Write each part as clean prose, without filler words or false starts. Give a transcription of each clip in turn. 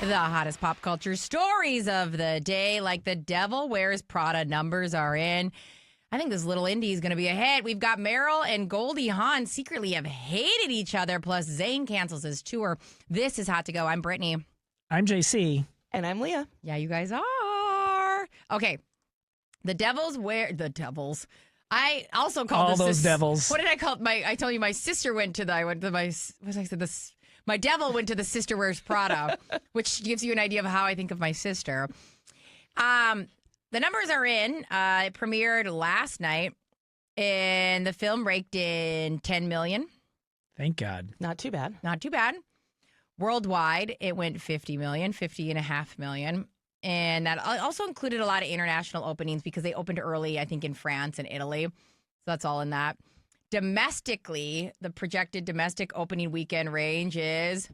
The hottest pop culture stories of the day, like The Devil Wears Prada, numbers are in. I think this little indie is going to be a hit. We've got Meryl and Goldie Hawn secretly have hated each other, plus Zayn cancels his tour. This is Hot to Go. I'm Brittany. I'm JC. And I'm Leah. Yeah, you guys are. Okay. The Devils. I also called all those devils. What did I call it? I told you my sister went to my devil went to the Sister Wears Prada, which gives you an idea of how I think of my sister. The numbers are in. It premiered last night, and the film raked in $10 million. Thank God. Not too bad. Not too bad. Worldwide, it went $50 million, $50.5 million. And that also included a lot of international openings because they opened early, I think, in France and Italy. So that's all in that. Domestically, the projected domestic opening weekend range is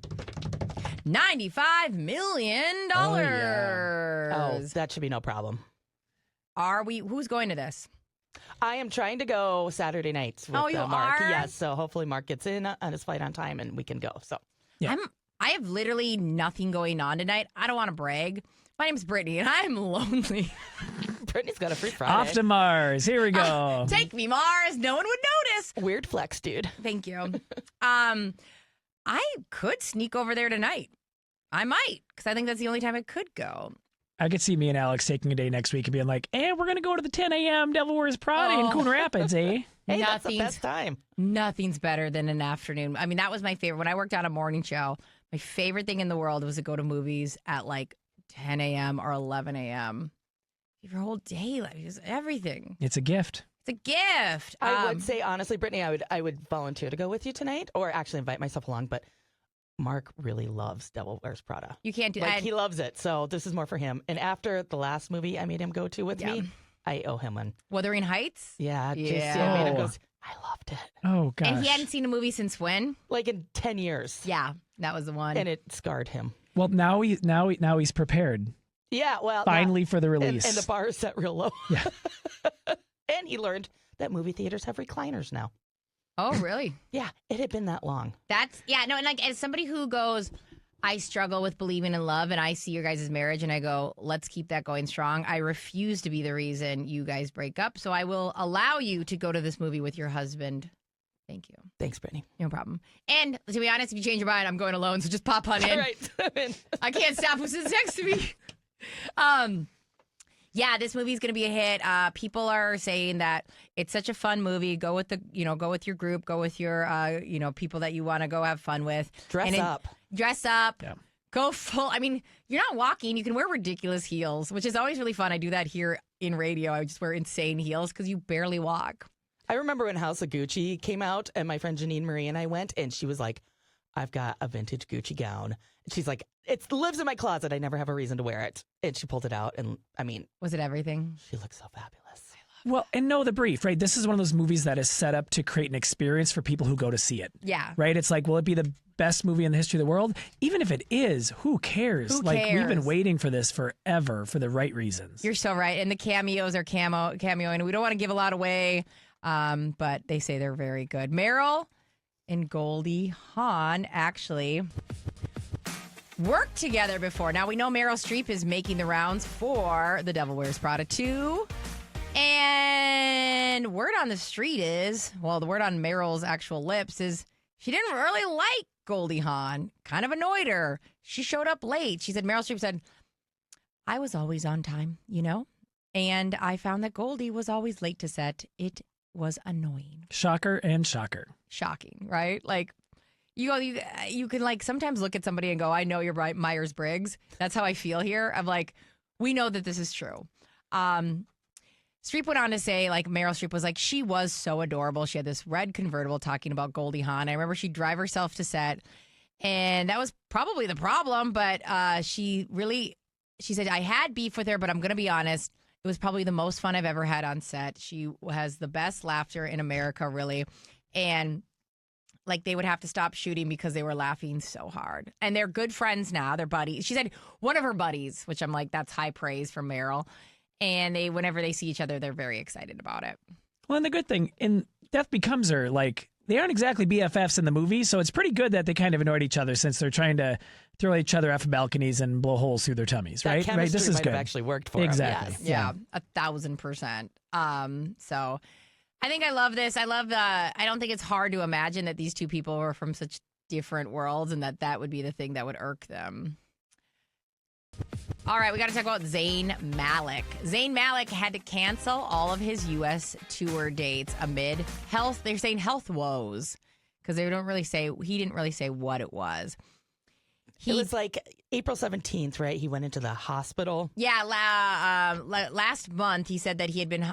$95 million. Oh, yeah. Oh, that should be no problem. Who's going to this? I am trying to go Saturday nights with you Mark. are? Yes, so hopefully Mark gets in on his flight on time and we can go. So Yeah. I have literally nothing going on tonight. I don't want to brag. My name's Brittany, and I'm lonely. Brittany's got a free Friday. Off to Mars. Here we go. Take me, Mars. No one would notice. Weird flex, dude. Thank you. I could sneak over there tonight. I might, because I think that's the only time I could go. I could see me and Alex taking a day next week and being like, we're going to go to the 10 a.m. Devil Wears Prada in Coon Rapids, eh? Hey, that's the best time. Nothing's better than an afternoon. I mean, that was my favorite. When I worked on a morning show, my favorite thing in the world was to go to movies at like 10 a.m. or 11 a.m. Your whole day, like, just everything. It's a gift. It's a gift. I would say, honestly, Brittany, I would volunteer to go with you tonight or actually invite myself along, but Mark really loves Devil Wears Prada. You can't do like, that. He loves it, so this is more for him. And after the last movie I made him go to with me, I owe him one. Wuthering Heights? Yeah. Yeah. JC, I made him go, I loved it. Oh, gosh. And he hadn't seen a movie since when? Like in 10 years. Yeah, that was the one. And it scarred him. Well, now he's prepared. Yeah, well. Finally for the release. And the bar is set real low. Yeah. And he learned that movie theaters have recliners now. Oh, really? Yeah, it had been that long. And like as somebody who goes, I struggle with believing in love, and I see your guys' marriage, and I go, let's keep that going strong. I refuse to be the reason you guys break up, so I will allow you to go to this movie with your husband. Thank you. Thanks, Brittany. No problem. And to be honest, if you change your mind, I'm going alone, so just pop on in. All right. I can't stop who sits next to me. Yeah, this movie is going to be a hit. People are saying that it's such a fun movie. Go with your group. Go with your, people that you want to go have fun with. Dress up. Dress up. Yeah. Go full. I mean, you're not walking. You can wear ridiculous heels, which is always really fun. I do that here in radio. I just wear insane heels because you barely walk. I remember when House of Gucci came out, and my friend Janine Marie and I went, and she was like, I've got a vintage Gucci gown. And she's like, it lives in my closet. I never have a reason to wear it. And she pulled it out, and I mean, was it everything? She looks so fabulous. Well, and know the brief, right? This is one of those movies that is set up to create an experience for people who go to see it. Yeah. Right? It's like, will it be the best movie in the history of the world? Even if it is, who cares? Who Like, cares? we've been waiting for this forever for the right reasons. You're so right. And the cameos are cameoing. We don't want to give a lot away, but they say they're very good. Meryl and Goldie Hawn actually worked together before. Now, we know Meryl Streep is making the rounds for The Devil Wears Prada 2. And word on the street is, well, the word on Meryl's actual lips is she didn't really like Goldie Hawn. Kind of annoyed her. She showed up late. She said, Meryl Streep said, I was always on time, and I found that Goldie was always late to set. It was annoying. Shocker and shocker. Shocking, right? Like, you can like sometimes look at somebody and go, I know you're Myers-Briggs. That's how I feel here. I'm like, we know that this is true. Streep went on to say, like, Meryl Streep was like, she was so adorable. She had this red convertible talking about Goldie Hawn. I remember she'd drive herself to set, and that was probably the problem. But she said, I had beef with her, but I'm going to be honest. It was probably the most fun I've ever had on set. She has the best laughter in America, really. And like they would have to stop shooting because they were laughing so hard. And they're good friends now. They're buddies. She said one of her buddies, which I'm like, that's high praise from Meryl. And whenever they see each other, they're very excited about it. Well, and the good thing, and Death Becomes Her, like, they aren't exactly BFFs in the movie, so it's pretty good that they kind of annoyed each other since they're trying to throw each other off balconies and blow holes through their tummies, That right? chemistry This is might good. have actually worked for Exactly. him. Yes. Yeah, 1,000%. So I think I love this. I love I don't think it's hard to imagine that these two people were from such different worlds and that would be the thing that would irk them. All right, we got to talk about Zayn Malik. Zayn Malik had to cancel all of his U.S. tour dates amid health. They're saying health woes because he didn't really say what it was. It was like April 17th, right? He went into the hospital. Yeah, last month he said that he had been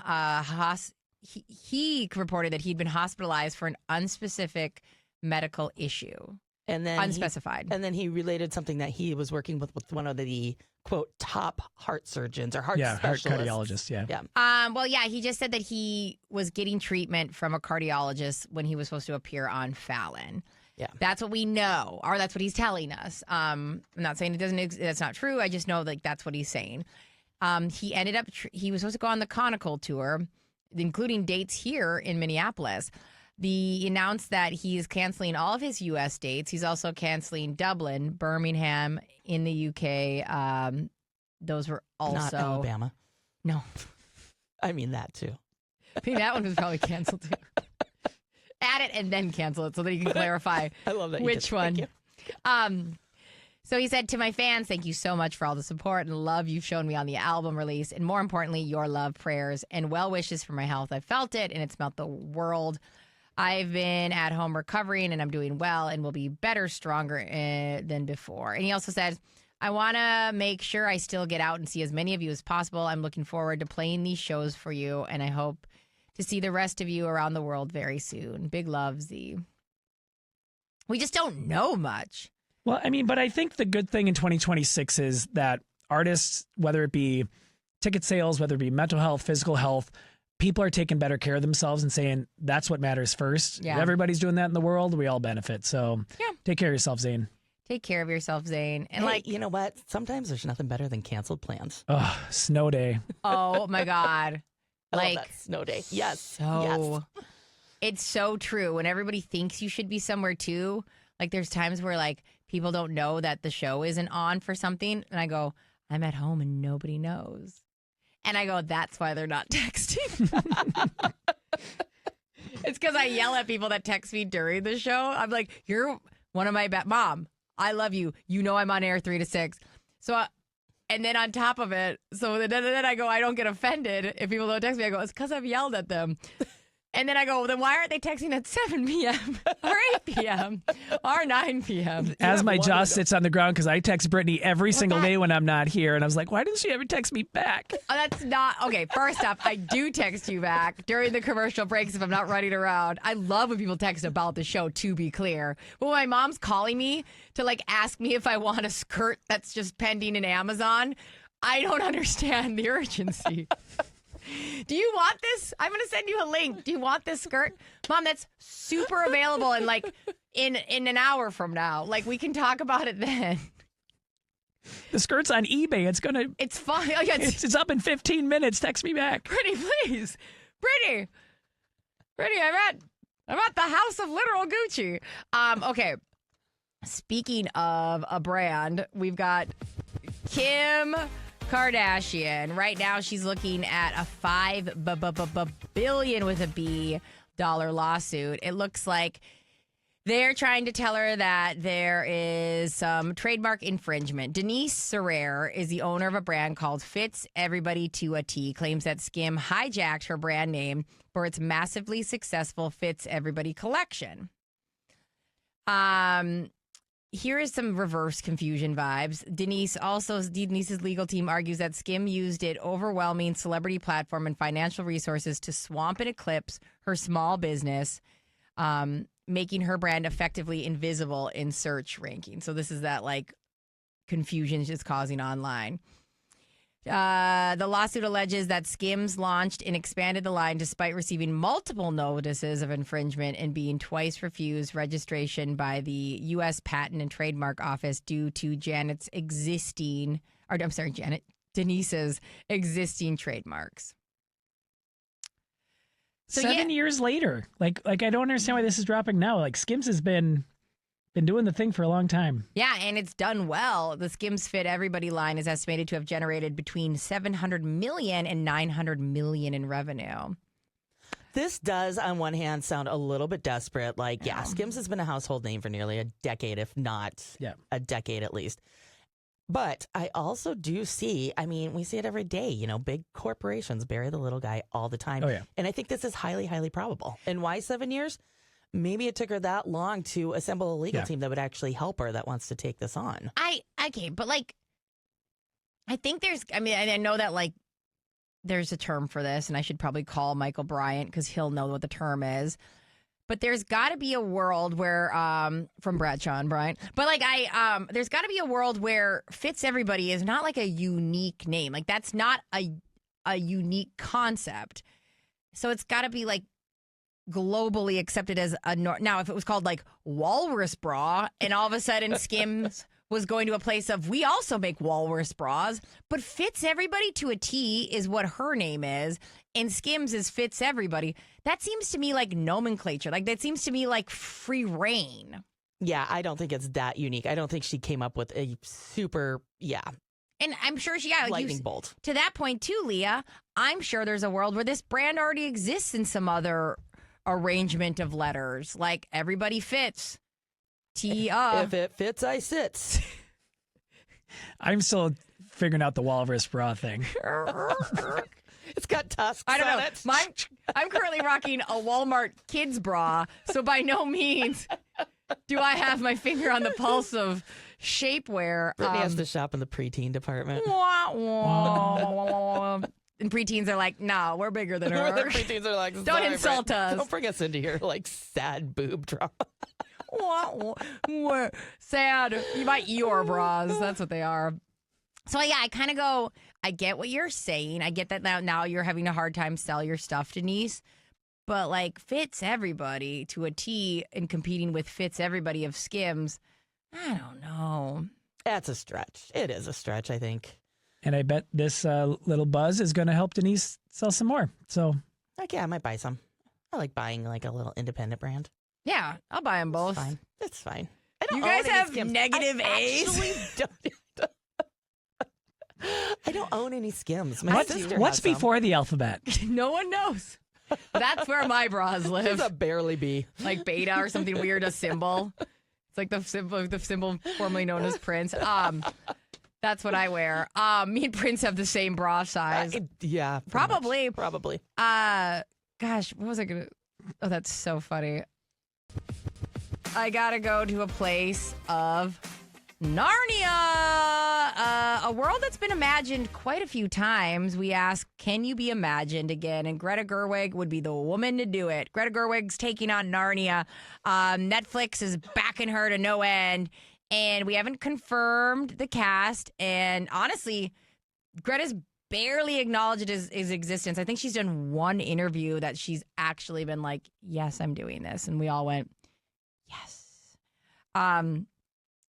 he reported that he'd been hospitalized for an unspecific medical issue. And then unspecified. And then he related something that he was working with one of the quote top heart surgeons or heart heart specialists. cardiologist. Yeah. Well, yeah, he just said that he was getting treatment from a cardiologist when he was supposed to appear on Fallon. Yeah. That's what we know, or that's what he's telling us. I'm not saying that's not true. I just know like that's what he's saying. He ended up he was supposed to go on the Conical tour, including dates here in Minneapolis. He announced that he is canceling all of his U.S. dates. He's also canceling Dublin, Birmingham in the UK. Those were also Not Alabama. No, I mean that too. I think that one was probably canceled too. Add it and then cancel it so that you can clarify I love that. which one. Thank you. So he said, to my fans, thank you so much for all the support and love you've shown me on the album release. And more importantly, your love, prayers, and well wishes for my health. I felt it and it's meant the world. I've been at home recovering and I'm doing well and will be better, stronger than before. And he also said, I want to make sure I still get out and see as many of you as possible. I'm looking forward to playing these shows for you, and I hope to see the rest of you around the world very soon. Big love, Z. We just don't know much. Well, I mean, but I think the good thing in 2026 is that artists, whether it be ticket sales, whether it be mental health, physical health, people are taking better care of themselves and saying that's what matters first. Yeah. If everybody's doing that in the world, we all benefit. So Yeah. take care of yourself, Zane. Take care of yourself, Zane. And Hey, you know what? Sometimes there's nothing better than canceled plans. Oh, snow day. oh my God. I love Like, that snow day. Yes. So it's so true. When everybody thinks you should be somewhere too, like there's times where like people don't know that the show isn't on for something. And I go, I'm at home and nobody knows. And I go, that's why they're not texting. It's because I yell at people that text me during the show. I'm like, you're one of my Mom, I love you. You know I'm on air 3 to 6. So, and then on top of it, so then I go, I don't get offended if people don't text me. I go, it's because I've yelled at them. And then I go, then why aren't they texting at 7 p.m. or 8 p.m. or 9 p.m.? As my jaw sits on the ground because I text Brittany every single day when I'm not here. And I was like, why didn't she ever text me back? Oh, that's not okay. First off, I do text you back during the commercial breaks if I'm not running around. I love when people text about the show, to be clear. But when my mom's calling me to like ask me if I want a skirt that's just pending in Amazon, I don't understand the urgency. Do you want this? I'm going to send you a link. Do you want this skirt? Mom, that's super available in like in an hour from now. Like we can talk about it then. The skirt's on eBay. It's fine. Oh, yeah, it's up in 15 minutes. Text me back. Brittany, please. Brittany, I'm at the house of literal Gucci. Okay. Speaking of a brand, we've got Kim Kardashian. Right now, she's looking at a $5 billion with a B dollar lawsuit. It looks like they're trying to tell her that there is some trademark infringement. Denise Serrer is the owner of a brand called Fits Everybody to a T, claims that Skim hijacked her brand name for its massively successful Fits Everybody collection. Here is some reverse confusion vibes. Denise's legal team argues that Skim used its overwhelming celebrity platform and financial resources to swamp and eclipse her small business, making her brand effectively invisible in search rankings. So this is that like confusion it's causing online. The lawsuit alleges that Skims launched and expanded the line despite receiving multiple notices of infringement and being twice refused registration by the U.S. Patent and Trademark Office due to Denise's existing trademarks. So, 7 years later. Like I don't understand why this is dropping now. Like Skims has been doing the thing for a long time. Yeah, and it's done well. The Skims Fit Everybody line is estimated to have generated between $700 million and $900 million in revenue. This does, on one hand, sound a little bit desperate. Like, yeah, Skims has been a household name for nearly a decade, if not a decade at least. But I also do see, I mean, we see it every day, you know, big corporations bury the little guy all the time. Oh, yeah. And I think this is highly, highly probable. And why 7 years? Maybe it took her that long to assemble a legal team that would actually help her that wants to take this on. Okay, but like, I think I know that like there's a term for this, and I should probably call Michael Bryant because he'll know what the term is. But there's got to be a world where, from Bradshaw and Bryant, but like there's got to be a world where Fits Everybody is not like a unique name. Like that's not a unique concept. So it's got to be like globally accepted as now if it was called like Walrus Bra and all of a sudden Skims was going to a place of we also make walrus bras, but Fits Everybody to a T is what her name is, and Skims is Fits Everybody. That seems to me like nomenclature. Like that seems to me like free reign. Yeah, I don't think it's that unique. I don't think she came up with a super And I'm sure lightning bolt. To that point too, Leah, I'm sure there's a world where this brand already exists in some other arrangement of letters, like everybody fits. If it fits, I sits. I'm still figuring out the walrus bra thing. It's got tusks I don't on know. it. I'm currently rocking a Walmart kids bra, so by no means do I have my finger on the pulse of shapewear. Brittany has to shop in the preteen department. Wah, wah, wah. And preteens are like, no, we're bigger than her. The preteens are like, don't insult us. Don't bring us into your like sad boob drama. Sad. You might Eeyore bras. That's what they are. So yeah, I kind of go, I get what you're saying. I get that now you're having a hard time sell your stuff, Denise. But like Fits Everybody to a T and competing with Fits Everybody of Skims, I don't know. That's a stretch. It is a stretch, I think. And I bet this little buzz is going to help Denise sell some more. So, like, yeah, I might buy some. I like buying like a little independent brand. Yeah, I'll buy them both. It's fine. You guys have negative A's? I don't own any Skims. My sister What's has some. before the alphabet? No one knows. That's where my bras live. She's a barely B. Like beta or something weird, a symbol. It's like the symbol formerly known as Prince. That's what I wear. Me and Prince have the same bra size. Yeah. Probably. Probably. Gosh, what was I going to... Oh, that's so funny. I got to go to a place of Narnia, a world that's been imagined quite a few times. We ask, can you be imagined again? And Greta Gerwig would be the woman to do it. Greta Gerwig's taking on Narnia. Netflix is backing her to no end. And we haven't confirmed the cast. And honestly, Greta's barely acknowledged his existence. I think she's done one interview that she's actually been like, yes, I'm doing this. And we all went, yes.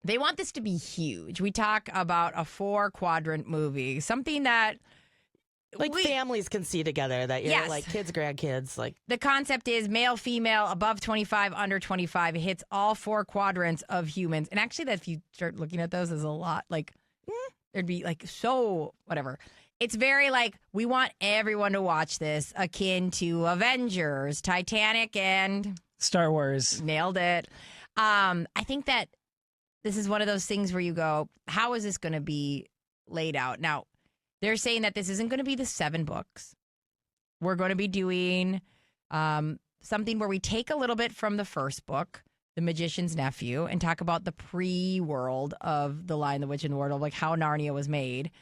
They want this to be huge. We talk about a 4-quadrant movie, something that families can see together, that you're like kids, grandkids. Like the concept is male, female, above 25, under 25. It hits all 4 quadrants of humans. And actually, that if you start looking at those, there's a lot. Like there'd be like so whatever. It's very like we want everyone to watch this, akin to Avengers, Titanic, and Star Wars. Nailed it. I think that this is one of those things where you go, how is this going to be laid out? Now, they're saying that this isn't going to be the 7 books. We're going to be doing something where we take a little bit from the first book, The Magician's Nephew, and talk about the pre-world of The Lion, the Witch, and the Wardrobe, like how Narnia was made.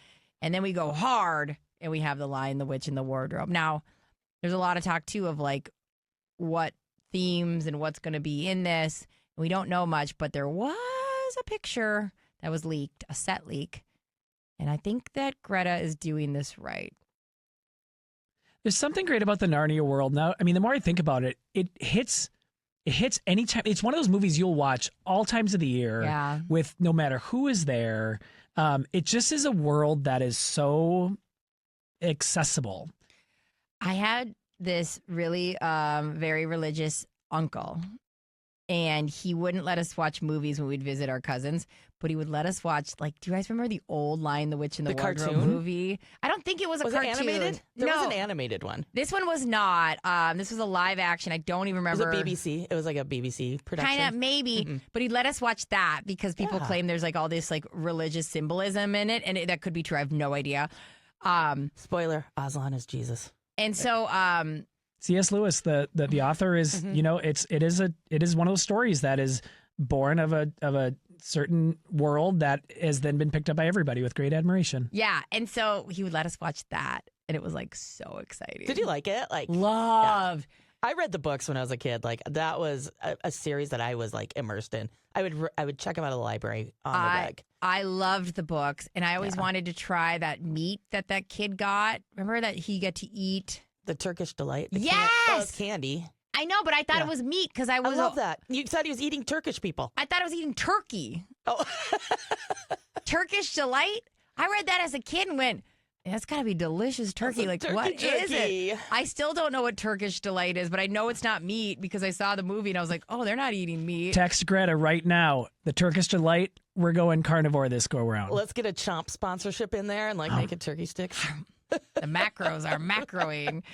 And then we go hard, and we have The Lion, the Witch, and the Wardrobe. Now, there's a lot of talk, too, of like what themes and what's going to be in this. We don't know much, but there was a picture that was leaked, a set leak. And I think that Greta is doing this right. There's something great about the Narnia world now. I mean, the more I think about it, it hits anytime. It's one of those movies you'll watch all times of the year with no matter who is there. It just is a world that is so accessible. I had this really very religious uncle, and he wouldn't let us watch movies when we'd visit our cousins, but he would let us watch, like, do you guys remember the old Lion, the Witch, and the Wardrobe cartoon movie? I don't think it was a cartoon. Was it animated? There no. was an animated one. This one was not. This was a live action. I don't even remember. Was it BBC? It was like a BBC production. Kind of, maybe. But he'd let us watch that because people claim there's like all this like religious symbolism in it, and that could be true. I have no idea. Spoiler, Aslan is Jesus. And so C.S. Lewis, the author, is it is one of those stories that is born of a certain world that has then been picked up by everybody with great admiration. Yeah, and so he would let us watch that, and it was like so exciting. Did you like it? Like, loved. Yeah. I read the books when I was a kid. Like, that was a series that I was like immersed in. I would check them out of the library on the reg. I loved the books, and I always wanted to try that meat that kid got. Remember that he got to eat the Turkish delight. Yes, it was candy. I know, but I thought it was meat because I love that. You said he was eating Turkish people. I thought I was eating turkey. Oh, Turkish delight. I read that as a kid and went, that's got to be delicious turkey. Like, what is it? I still don't know what Turkish delight is, but I know it's not meat because I saw the movie and I was like, oh, they're not eating meat. Text Greta right now. The Turkish delight. We're going carnivore this go round. Let's get a Chomp sponsorship in there and like make it turkey sticks. The macros are macroing.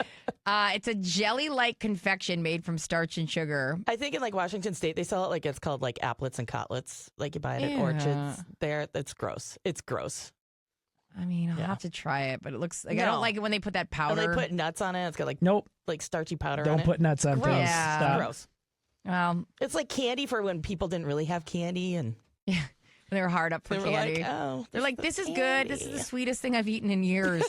It's a jelly-like confection made from starch and sugar. I think in like Washington State, they sell it like it's called like applets and cotlets. Like you buy it at Orchards there. It's gross. It's gross. I mean, I'll have to try it, but it looks like I don't like it when they put that powder. And they put nuts on it. It's got like like starchy powder Don't on it. put nuts on things. Yeah. Stop. Gross. Well, it's like candy for when people didn't really have candy and they were hard up for candy. They're like, this is good. This is the sweetest thing I've eaten in years.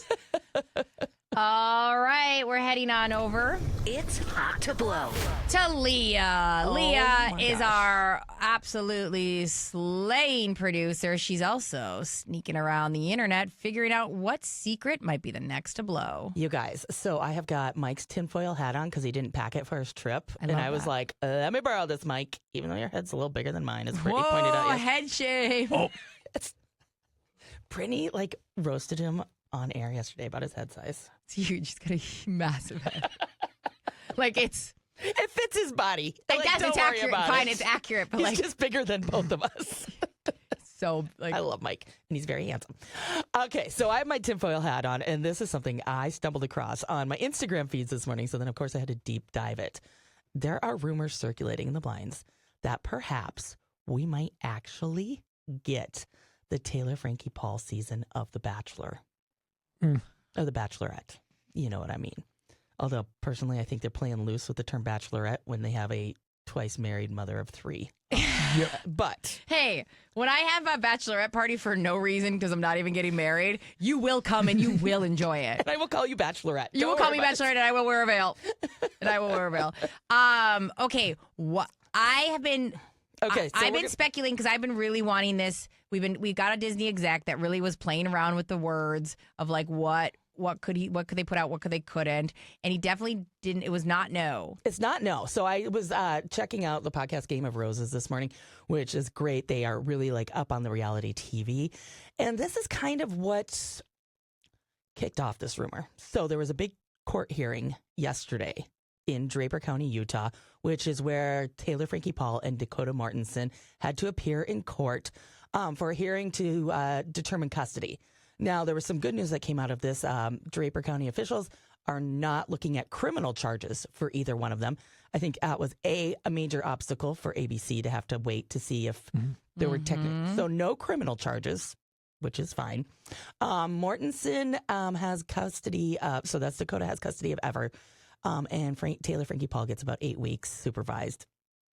All right, we're heading on over. It's hot to blow. To Leah. Leah is our absolutely slaying producer. She's also sneaking around the internet, figuring out what secret might be the next to blow. You guys, so I have got Mike's tinfoil hat on because he didn't pack it for his trip. I was like, let me borrow this, Mike, even though your head's a little bigger than mine, as Brittany pointed out. Head shave. Oh. Brittany, like, roasted him on air yesterday about his head size. It's huge. He's got a massive head. Like, it fits his body. I guess it's accurate. Fine, it's accurate, but he's just bigger than both of us. So, like, I love Mike, and he's very handsome. Okay, so I have my tinfoil hat on, and this is something I stumbled across on my Instagram feeds this morning. So then, of course, I had to deep dive it. There are rumors circulating in the blinds that perhaps we might actually get the Taylor Frankie Paul season of The Bachelor. Or The Bachelorette. You know what I mean. Although, personally, I think they're playing loose with the term bachelorette when they have a twice married mother of 3. But hey, when I have a bachelorette party for no reason because I'm not even getting married, you will come and you will enjoy it. And I will call you bachelorette. You will call me bachelorette, and I will wear a veil. Okay, what I have been. Okay, so I've been speculating because I've been really wanting this. We've got a Disney exec that really was playing around with the words of like what could they put out, what they couldn't, and he definitely didn't. It was not no. It's not no. So I was checking out the podcast Game of Roses this morning, which is great. They are really like up on the reality TV, and this is kind of what kicked off this rumor. So there was a big court hearing yesterday in Draper County, Utah, which is where Taylor Frankie Paul and Dakota Mortensen had to appear in court for a hearing to determine custody. Now, there was some good news that came out of this. Draper County officials are not looking at criminal charges for either one of them. I think that was a major obstacle for ABC to have to wait to see if there were technical. So no criminal charges, which is fine. Mortensen has custody. So that's Dakota has custody of Ever. And Taylor Frankie Paul gets about 8 weeks supervised.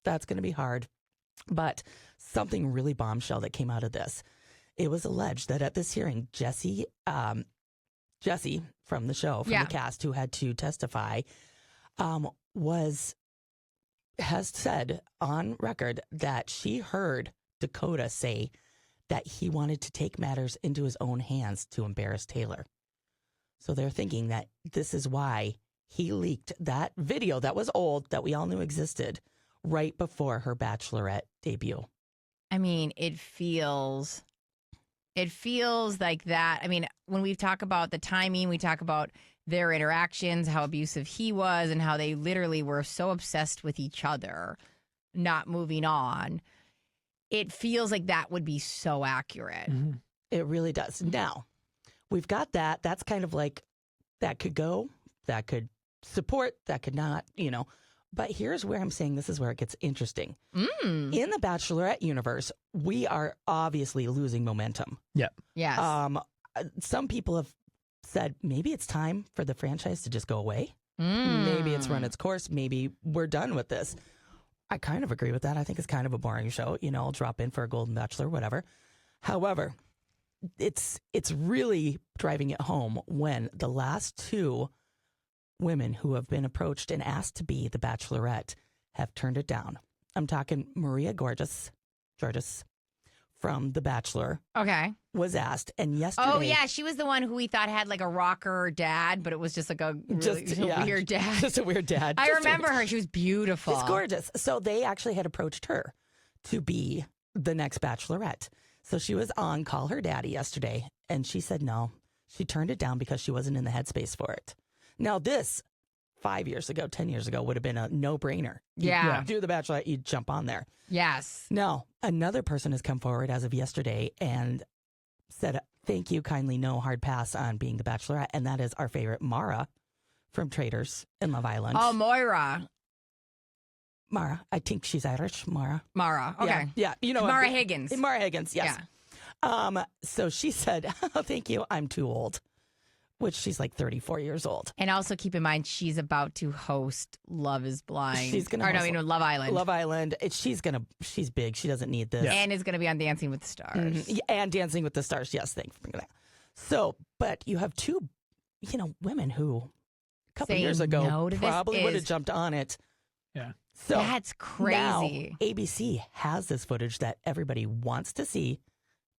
That's going to be hard. But something really bombshell that came out of this. It was alleged that at this hearing, Jesse from the show, from the cast, who had to testify, has said on record that she heard Dakota say that he wanted to take matters into his own hands to embarrass Taylor. So they're thinking that this is why he leaked that video that was old, that we all knew existed, right before her Bachelorette debut. I mean, it feels like that. I mean, when we talk about the timing, we talk about their interactions, how abusive he was, and how they literally were so obsessed with each other, not moving on. It feels like that would be so accurate. Mm-hmm. It really does. Now, we've got that. That's kind of like, that could go, that could support, that could not, you know. But here's where I'm saying this is where it gets interesting. In the Bachelorette universe, we are obviously losing momentum. Yep. Yes. Some people have said maybe it's time for the franchise to just go away. Maybe it's run its course. Maybe we're done with this. I kind of agree with that. I think it's kind of a boring show. You know, I'll drop in for a Golden Bachelor, whatever. However, it's really driving it home when the last two women who have been approached and asked to be the Bachelorette have turned it down. I'm talking Maria Georges from The Bachelor Okay. was asked, and yesterday... Oh, yeah. She was the one who we thought had like a rocker dad, but it was just like a really weird dad. Just a weird dad. I remember her. She was beautiful. She's gorgeous. So they actually had approached her to be the next Bachelorette. So she was on Call Her Daddy yesterday, and she said no. She turned it down because she wasn't in the headspace for it. Now this, 5 years ago, 10 years ago, would have been a no-brainer. Yeah. You do the Bachelorette, you'd jump on there. Yes. Now, another person has come forward as of yesterday and said, thank you, kindly, no hard pass on being the Bachelorette. And that is our favorite Mara from Traitors in Love Island. Oh, Moira. Mara. I think she's Irish. Mara. Okay. Yeah. You know, Mara Higgins. Mara Higgins, yes. Yeah. So she said, oh, thank you, I'm too old. Which she's like 34 years old. And also keep in mind, she's about to host Love is Blind. She's going to Love Island. Love Island. She's big. She doesn't need this. Yeah. And is going to be on Dancing with the Stars. Mm-hmm. And Dancing with the Stars. Yes, thanks for bringing that. So, but you have two, women who a couple years ago no probably would have jumped on it. Yeah. So that's crazy. Now, ABC has this footage that everybody wants to see.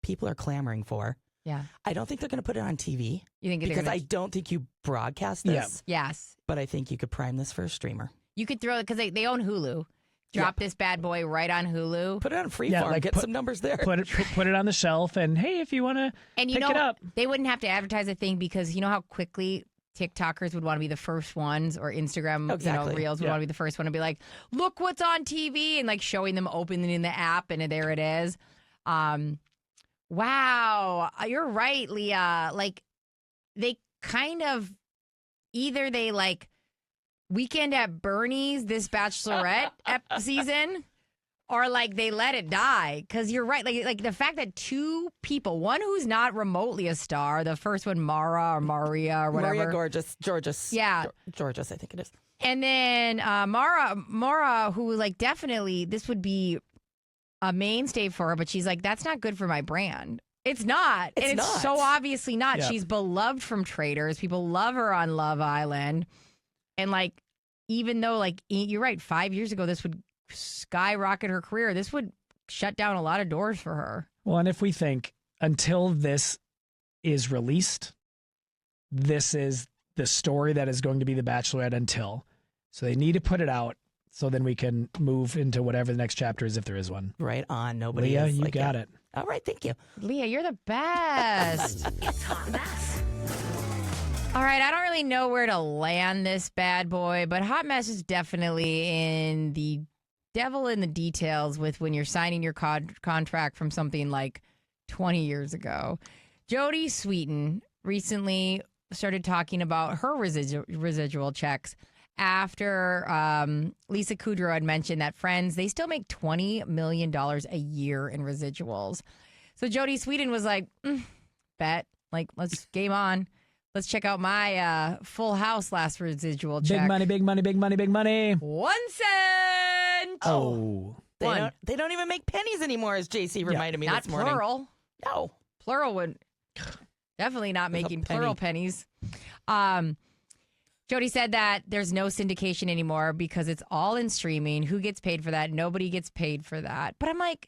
People are clamoring for. Yeah. I don't think they're going to put it on TV. You think because I don't think you broadcast this. Yeah. Yes. But I think you could prime this for a streamer. You could throw it because they own Hulu. Drop this bad boy right on Hulu. Put it on Freeform. Get some numbers there. Put it on the shelf, and hey, if you want to pick it up. They wouldn't have to advertise a thing because you know how quickly TikTokers would want to be the first ones, or Instagram Reels would want to be the first one to be like, look what's on TV, and like showing them opening the app, and there it is. Wow, you're right, Leah. Like, they kind of either they like Weekend at Bernie's this Bachelorette season, or like they let it die. Because you're right, like the fact that two people, one who's not remotely a star, the first one Mara or Maria or whatever, Maria Georges, yeah, Georges, I think it is, and then Mara, who like definitely this would be a mainstay for her, but she's like, that's not good for my brand. It's not. It's so obviously not. Yeah. She's beloved from Traitors. People love her on Love Island. And like, even though like, you're right, 5 years ago, this would skyrocket her career. This would shut down a lot of doors for her. Well, and if we think until this is released, this is the story that is going to be The Bachelorette until. So they need to put it out. So then we can move into whatever the next chapter is, if there is one. Right on. Nobody Leah, is you like got it. All right. Thank you. Leah, you're the best. It's Hot Mess. All right. I don't really know where to land this bad boy, but Hot Mess is definitely in the devil in the details with when you're signing your contract from something like 20 years ago. Jodie Sweetin recently started talking about her residual checks after Lisa Kudrow had mentioned that Friends, they still make $20 million a year in residuals. So Jodie Sweetin was like, bet, like, let's game on. Let's check out my Full House last residual check. Big money, big money, big money, big money. 1 cent. Oh. They don't even make pennies anymore, as JC reminded me this morning. Not plural. No. Plural would definitely not making plural pennies. Jodie said that there's no syndication anymore because it's all in streaming. Who gets paid for that? Nobody gets paid for that. But I'm like,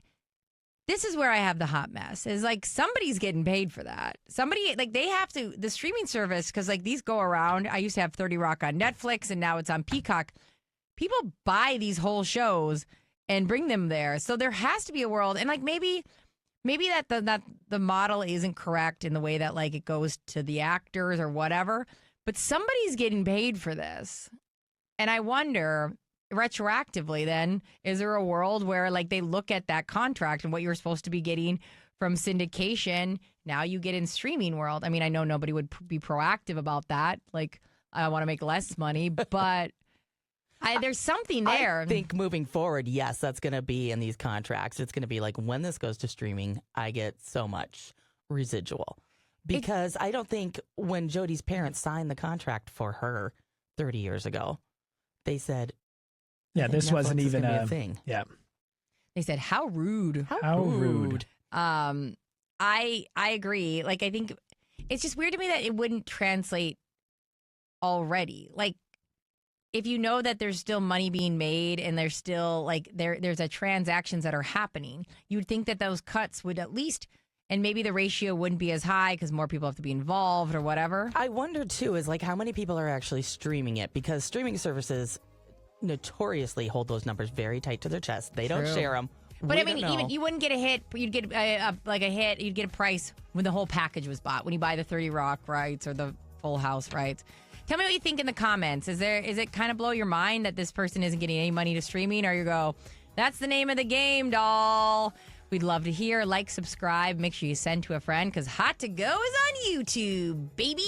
this is where I have the hot mess. Is like somebody's getting paid for that. Somebody, like they have to, the streaming service, because like these go around. I used to have 30 Rock on Netflix and now it's on Peacock. People buy these whole shows and bring them there. So there has to be a world. And like maybe that the model isn't correct in the way that like it goes to the actors or whatever. But somebody's getting paid for this. And I wonder, retroactively then, is there a world where like they look at that contract and what you're supposed to be getting from syndication, now you get in streaming world? I mean, I know nobody would be proactive about that. Like, I want to make less money, but there's something there. I think moving forward, yes, that's going to be in these contracts. It's going to be like, when this goes to streaming, I get so much residual. Because I don't think when Jodi's parents signed the contract for her 30 years ago, they said, yeah, this Netflix wasn't is even gonna be a thing. Yeah. They said, how rude. How rude. I agree. Like, I think it's just weird to me that it wouldn't translate already. Like, if you know that there's still money being made and there's still like there's a transactions that are happening, you'd think that those cuts would at least, and maybe the ratio wouldn't be as high because more people have to be involved or whatever. I wonder too is like how many people are actually streaming it, because streaming services notoriously hold those numbers very tight to their chest. They don't True. share them. But I mean, even you wouldn't get a hit. You'd get like a hit. You'd get a price when the whole package was bought. When you buy the 30 Rock rights or the Full House rights. Tell me what you think in the comments. Is it kind of blow your mind that this person isn't getting any money to streaming, or you go, that's the name of the game, doll? We'd love to hear. Like, subscribe. Make sure you send to a friend because Hot to Go is on YouTube, baby.